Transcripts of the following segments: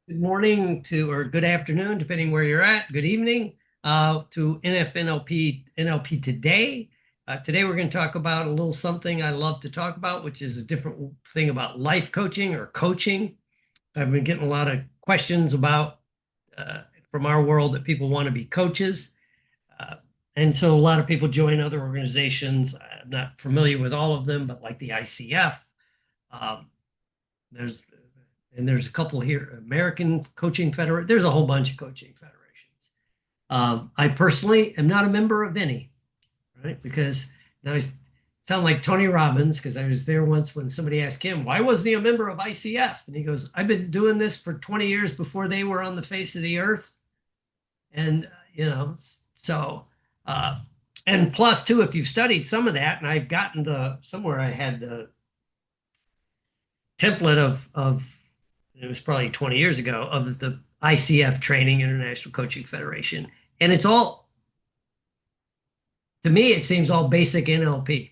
Good morning to, or good afternoon, depending where you're at. Good evening to NLP Today. Today we're going to talk about a little something I love to talk about, which is a different thing about life coaching or coaching. I've been getting a lot of questions about uh, from our world that people want to be coaches. Uh, and so a lot of people join other organizations. I'm not familiar with all of them, but like the ICF, um, there's there's a couple here, American Coaching Federation. There's a whole bunch of coaching federations. I personally am not a member of any, right? Because now I sound like Tony Robbins because I was there once when somebody asked him, why wasn't he a member of ICF? And he goes, I've been doing this for 20 years before they were on the face of the earth. And, so, uh, and plus, too, if you've studied some of that, and I've gotten somewhere I had the template of it was probably 20 years ago of the ICF training, International Coaching Federation. And it's all, to me, it seems all basic NLP.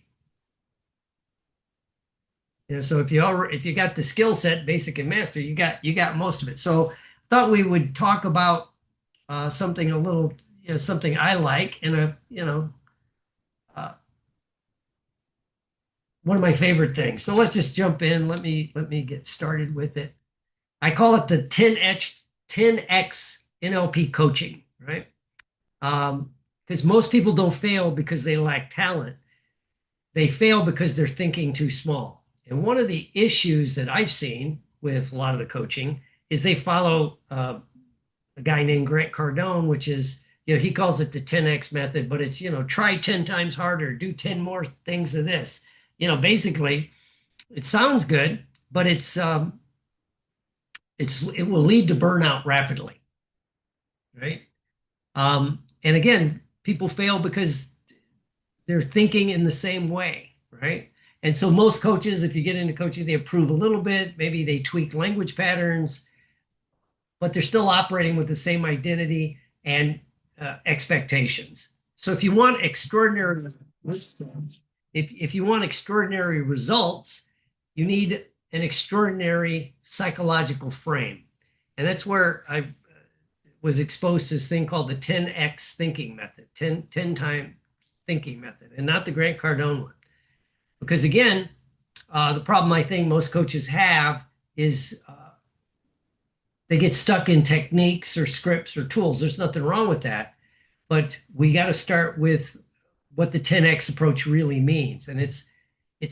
So if you got the skill set, basic and master, you got most of it. So I thought we would talk about something a little, something I like and uh, one of my favorite things. So let's just jump in. Let me get started with it. I call it the 10x NLP coaching, right? Because most people don't fail because they lack talent. They fail because they're thinking too small. And one of the issues that I've seen with a lot of the coaching is they follow a guy named Grant Cardone, which is, he calls it the 10x method, but it's, try 10 times harder, do 10 more things of this. Basically, it sounds good, but it will lead to burnout rapidly, right? And again, people fail because they're thinking in the same way, right? And so most coaches, if you get into coaching, they improve a little bit, maybe they tweak language patterns, but they're still operating with the same identity and expectations. So if you want extraordinary, if you want extraordinary results, you need an extraordinary psychological frame. And that's where I was exposed to this thing called the 10x thinking method, 10 time thinking method, and not the Grant Cardone one. Because again, the problem I think most coaches have is they get stuck in techniques or scripts or tools. There's nothing wrong with that. But we got to start with what the 10x approach really means. And it's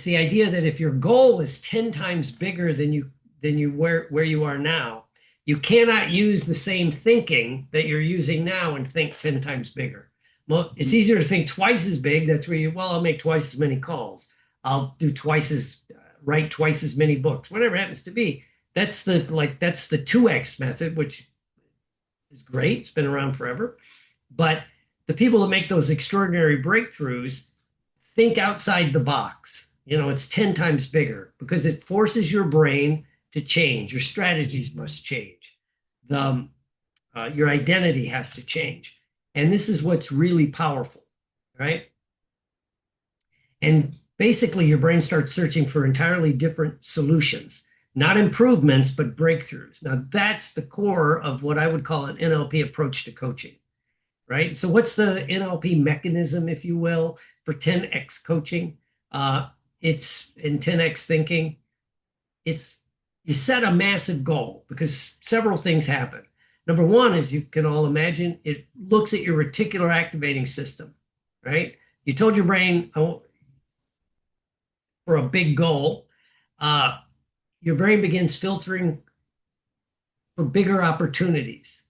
the idea that if your goal is 10 times bigger than you where you are now, you cannot use the same thinking that you're using now and think 10 times bigger. Well, it's easier to think twice as big. That's where I'll make twice as many calls. I'll do write twice as many books, whatever it happens to be. That's the 2x method, which is great. It's been around forever. But the people that make those extraordinary breakthroughs think outside the box. It's 10 times bigger because it forces your brain to change. Your strategies must change. Your identity has to change. And this is what's really powerful, right? And basically, your brain starts searching for entirely different solutions, not improvements, but breakthroughs. Now, that's the core of what I would call an NLP approach to coaching, right? So, what's the NLP mechanism, if you will, for 10x coaching? It's in 10x thinking. It's you set a massive goal because several things happen. Number one, as you can all imagine, it looks at your reticular activating system, right? You told your brain for a big goal, your brain begins filtering for bigger opportunities,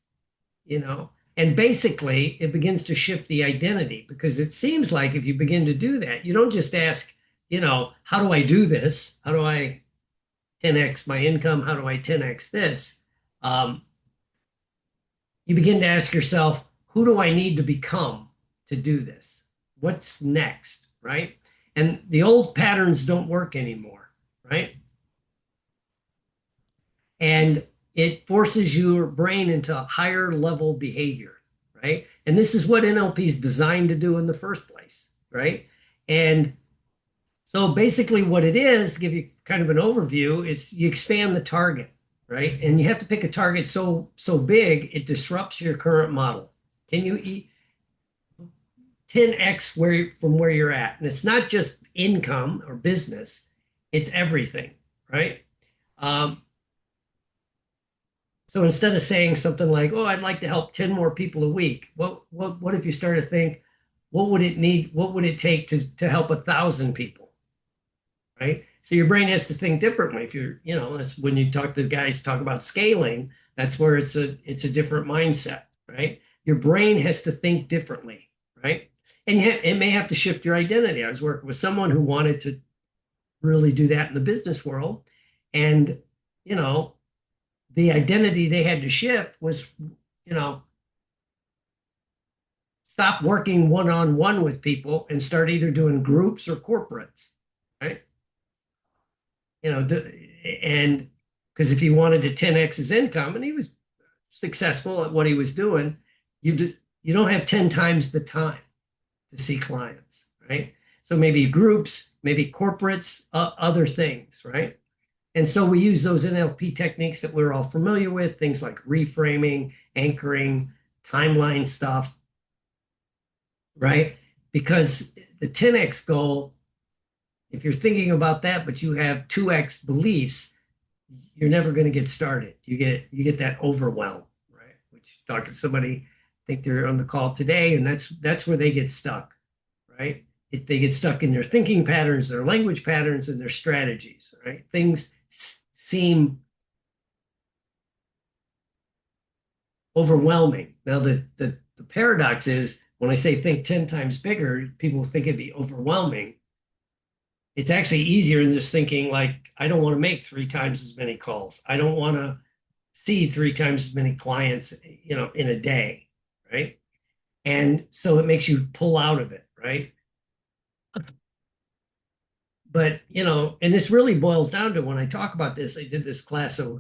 you know, and basically it begins to shift the identity because it seems like if you begin to do that, you don't just ask, how do I do this? How do I 10x my income? How do I 10x this? Um, you begin to ask yourself, who do I need to become to do this? What's next, right? And the old patterns don't work anymore, right? And it forces your brain into higher level behavior, right? And this is what NLP is designed to do in the first place, right? And so basically, what it is, to give you kind of an overview, is you expand the target. right? And you have to pick a target so big it disrupts your current model. Can you eat 10x from where you're at? And it's not just income or business, it's everything, right? Um, so instead of saying something like, "Oh, I'd like to help 10 more people a week," what if you start to think, what would it need? What would it take to help 1,000 people, right? So your brain has to think differently. If you're, that's when you talk to guys talk about scaling. That's where it's a different mindset, right? Your brain has to think differently, right? And it may have to shift your identity. I was working with someone who wanted to really do that in the business world, and you know, the identity they had to shift was, you know, stop working one-on-one with people and start either doing groups or corporates, right? You know, and because if he wanted to 10x his income and he was successful at what he was doing, you don't have 10 times the time to see clients, right? So maybe groups, maybe corporates, other things, right? And so we use those NLP techniques that we're all familiar with, things like reframing, anchoring, timeline stuff, right? Because the 10x goal, if you're thinking about that, but you have 2x beliefs, you're never going to get started. You get that overwhelm, right? Which talking to somebody, I think they're on the call today, and that's where they get stuck, right? They get stuck in their thinking patterns, their language patterns, and their strategies, right? Things seem overwhelming. Now, the paradox is when I say think 10 times bigger, people think it'd be overwhelming. It's actually easier than just thinking like, I don't want to make 3 times as many calls. I don't want to see 3 times as many clients, in a day, right? And so it makes you pull out of it, right? But, and this really boils down to when I talk about this, I did this class a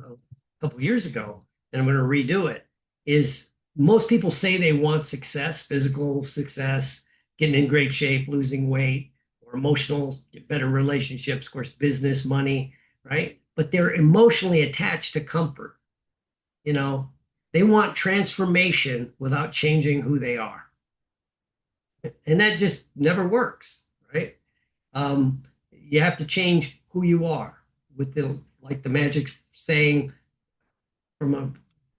couple years ago, and I'm going to redo it, is most people say they want success, physical success, getting in great shape, losing weight, or emotional, better relationships, of course, business, money, right? But they're emotionally attached to comfort. They want transformation without changing who they are. And that just never works, right? You have to change who you are with the magic saying from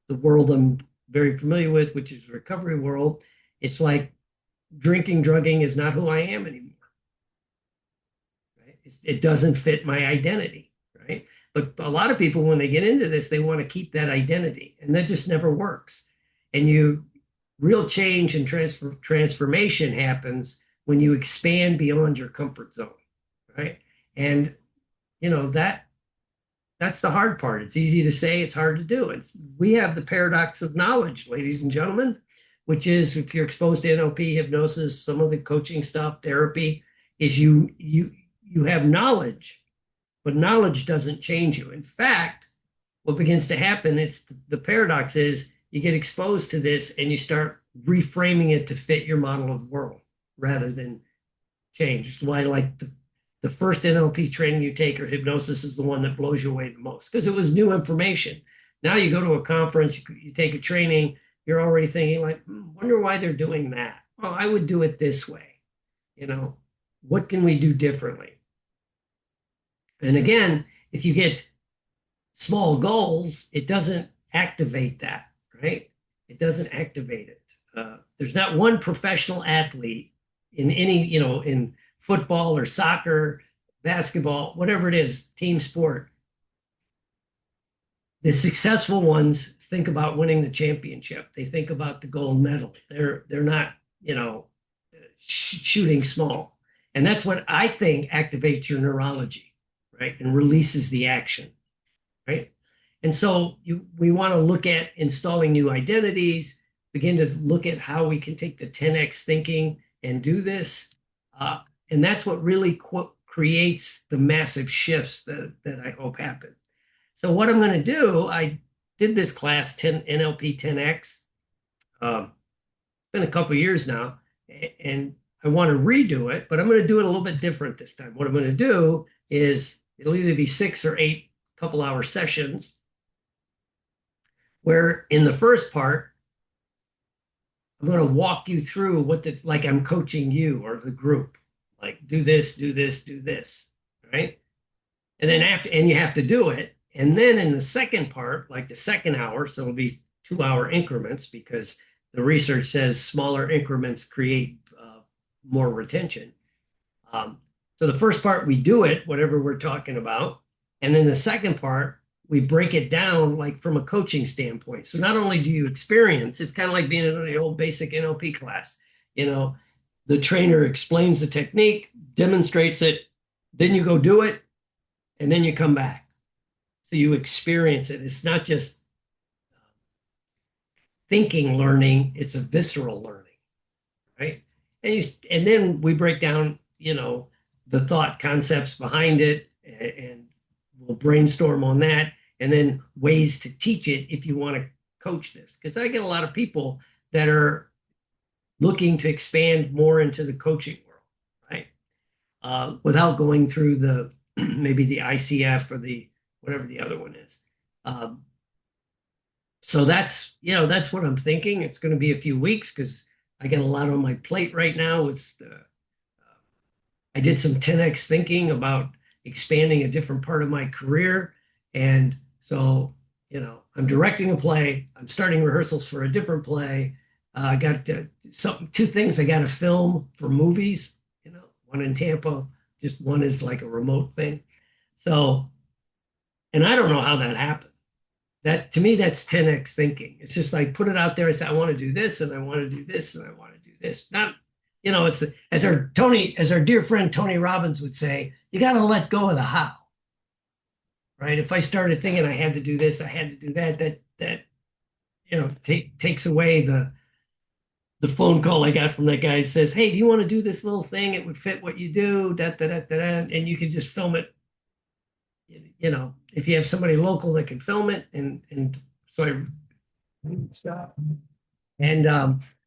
the world I'm very familiar with, which is the recovery world. It's like drinking, drugging is not who I am anymore. Right? It doesn't fit my identity, right? But a lot of people, when they get into this, they want to keep that identity, and that just never works. And real change and transformation happens when you expand beyond your comfort zone, right? And that's the hard part. It's easy to say, it's hard to do. We have the paradox of knowledge, ladies and gentlemen, which is if you're exposed to NLP, hypnosis, some of the coaching stuff, therapy, is you have knowledge, but knowledge doesn't change you. In fact, what begins to happen, the paradox is you get exposed to this and you start reframing it to fit your model of the world rather than change. It's why like the first NLP training you take or hypnosis is the one that blows you away the most because it was new information. Now you go to a conference, you take a training, you're already thinking like, wonder why they're doing that. Oh, I would do it this way. What can we do differently? And again, if you get small goals, it doesn't activate that, right? It doesn't activate it. There's not one professional athlete in any, in football or soccer, basketball, whatever it is, team sport. The successful ones think about winning the championship. They think about the gold medal. They're not, shooting small. And that's what I think activates your neurology, right? And releases the action, right? And so we want to look at installing new identities, begin to look at how we can take the 10x thinking and do this. And that's what really creates the massive shifts that I hope happen. So what I'm going to do, I did this class 10 NLP 10x. It's been a couple of years now, and I want to redo it, but I'm going to do it a little bit different this time. What I'm going to do is it'll either be 6 or 8 couple-hour sessions, Where in the first part, I'm going to walk you through like I'm coaching you or the group, like do this, do this, do this, right? And then and you have to do it. And then in the second part, like the second hour, so it'll be 2 hour increments because the research says smaller increments create more retention. So the first part, we do it, whatever we're talking about. And then the second part, we break it down like from a coaching standpoint. So not only do you experience, it's kind of like being in the old basic NLP class. You know, the trainer explains the technique, demonstrates it, then you go do it, and then you come back. So you experience it. It's not just thinking learning, it's a visceral learning, right? And then we break down, the thought concepts behind it, and we'll brainstorm on that, and then ways to teach it if you want to coach this. Because I get a lot of people that are looking to expand more into the coaching world, right? Without going through the maybe the ICF or the whatever the other one is. So that's what I'm thinking. It's going to be a few weeks because I got a lot on my plate right now. I did some 10x thinking about expanding a different part of my career. And so, I'm directing a play. I'm starting rehearsals for a different play. I got two things I got to film for movies, one in Tampa, just one is like a remote thing. So, and I don't know how that happened. That to me, that's 10x thinking. It's just like put it out there. I say, I want to do this and I want to do this and I want to do this. Not, it's as our dear friend Tony Robbins would say, you got to let go of the how. Right? If I started thinking I had to do this, I had to do that takes away the phone call I got from that guy that says, hey, do you want to do this little thing? It would fit what you do, and you can just film it. If you have somebody local that can film it, and so I stop. And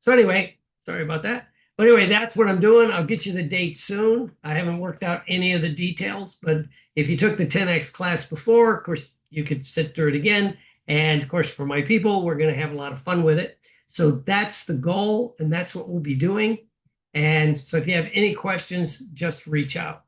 so anyway, sorry about that. But anyway, that's what I'm doing. I'll get you the date soon. I haven't worked out any of the details, but if you took the 10X class before, of course, you could sit through it again. And of course, for my people, we're going to have a lot of fun with it. So that's the goal, and that's what we'll be doing. And so if you have any questions, just reach out.